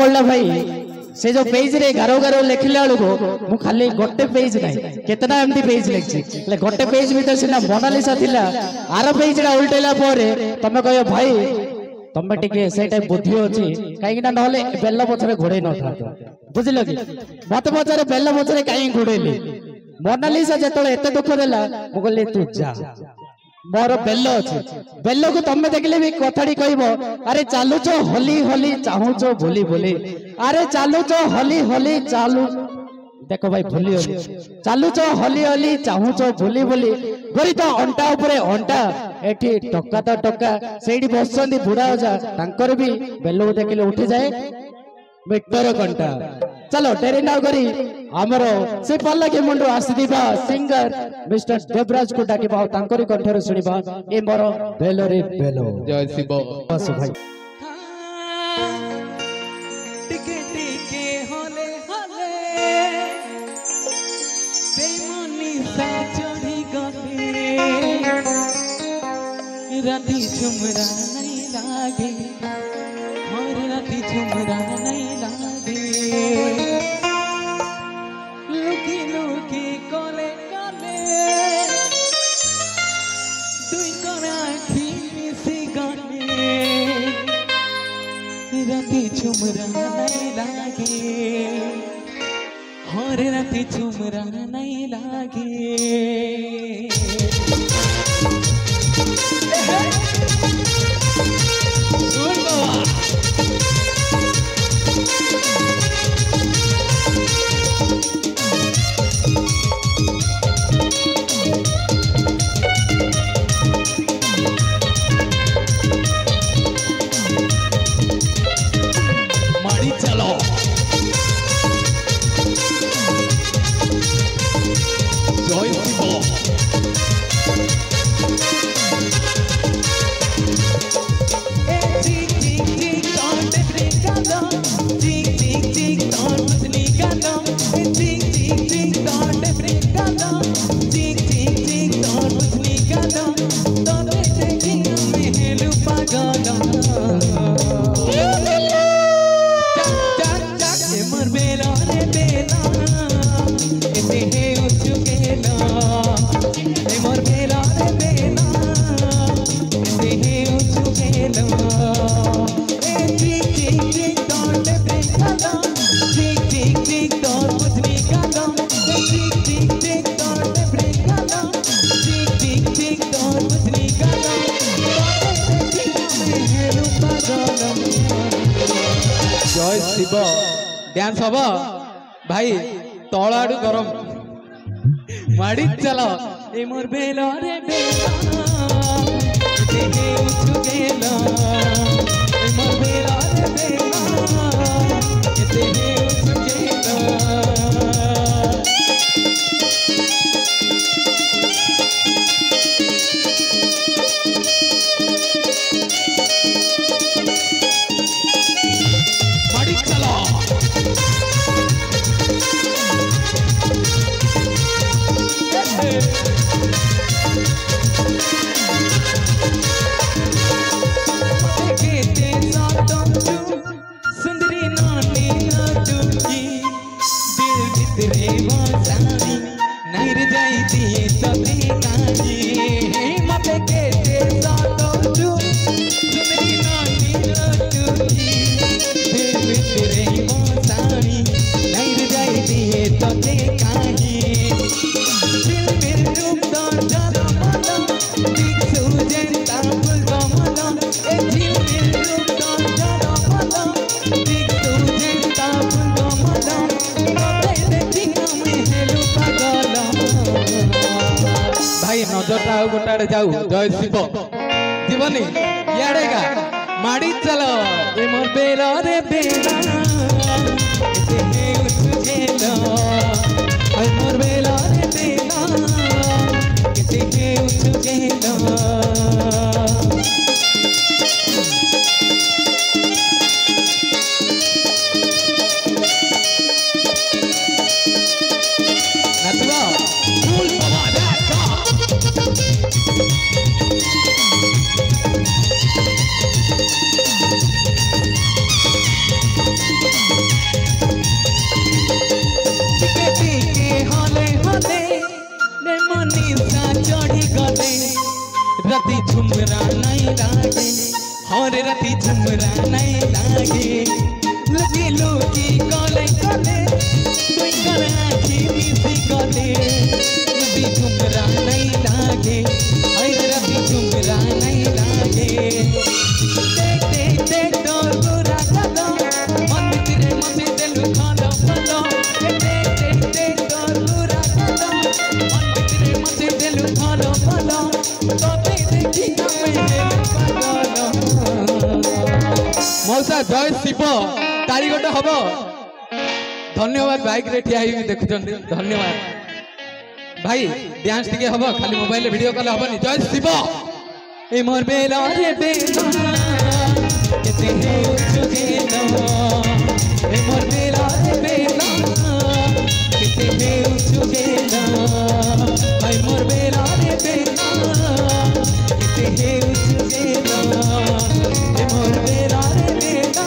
पड़ला भाई से जो पेज रे गारो गारो लिखला बेलू मु खाली गोटे पेज ना केतना एमती पेज लिखी गोटे पेज भीतर सीना मोनालिसा थिला आर पेज उल्टेला तमे कह भाई तमे टिके से टाइम बुद्धि अच्छी कहीं ना बेल पछरे घोड़े न था बुझल कि मत पचारे बेल पछरे कहीं घोड़ेली मोनालिसा जो एत दुख देला मु कहली तू जा मोर बेल अच्छे बेल को तमे देखले भी कथाड़ी कहबो अरे चालुच होली होली चाहूच भूली भूली अरे चालुच होली होली चालू देखो भाई भूली होली चालुच होली होली चाहूच भूली भूली गोरी तो अंटा उपरे अंटा एठी टक्का तो टक्का सेठी बसचंदी बुढ़ा ओजा तांकर भी बेल को देखले उठी जाए मिटर कंटा चलो डेरी ना करी आमर से पल्ला के मुंडो आसीदिबा सिंगर मिस्टर देवराज को डाकिबा तांकरी कंठर सुनिबा ए मोर बेलो रे बेलो जय शिव बस भाई टिके टिके होले होले बेमनी सा चढ़ी गले राती झुमरा नहीं लागे हर राती झुमरा नहीं लागे लुकी लुकी कोले कोले दुई कोना आखी मिसी गले राती झुमरा नहीं लागे हर राती झुमरा नहीं लागे जय शिव डांस हम भाई तल आड़ू गरम माड़ी चल ए मोर बेलो रे बेलो मोर बेलो रे बेलो नजरटा गोटाड़े जाऊ जय शिव जीवनी याड़े का माड़ी चलो ए मोर बेलो रे बेला मोर बेलो रे बेला झुमरा नहीं लागे हर राती झुमरा नहीं लागे लगे लोकी कले कले दुई कर आँखी मिसी कले लगे झुमरा नहीं लागे हर राती झुमरा नहीं लागे देख देख देख तोर गोरा कलो मन तेरे मते दिल खालो खालो देख देख देख तोर गोरा कलो मन तेरे मते दिल खालो खालो तोते देखी मैं दिल पागल मौसा जय शिव तारी गोटे हम धन्यवाद बाइक रे ठिया देखुं धन्यवाद भाई डांस टिके हम खाली मोबाइल वीडियो कल हबनी जय शिव ए मोर बेला रे बेला केते हे उचुगेला ए मोर बेला रे बेला केते हे उचुगेला भाई मोर बेला रे बेला केते हे उचुगेला ए मोर बेला रे बेला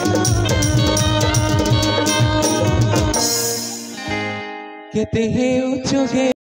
केते हे उचुगेला।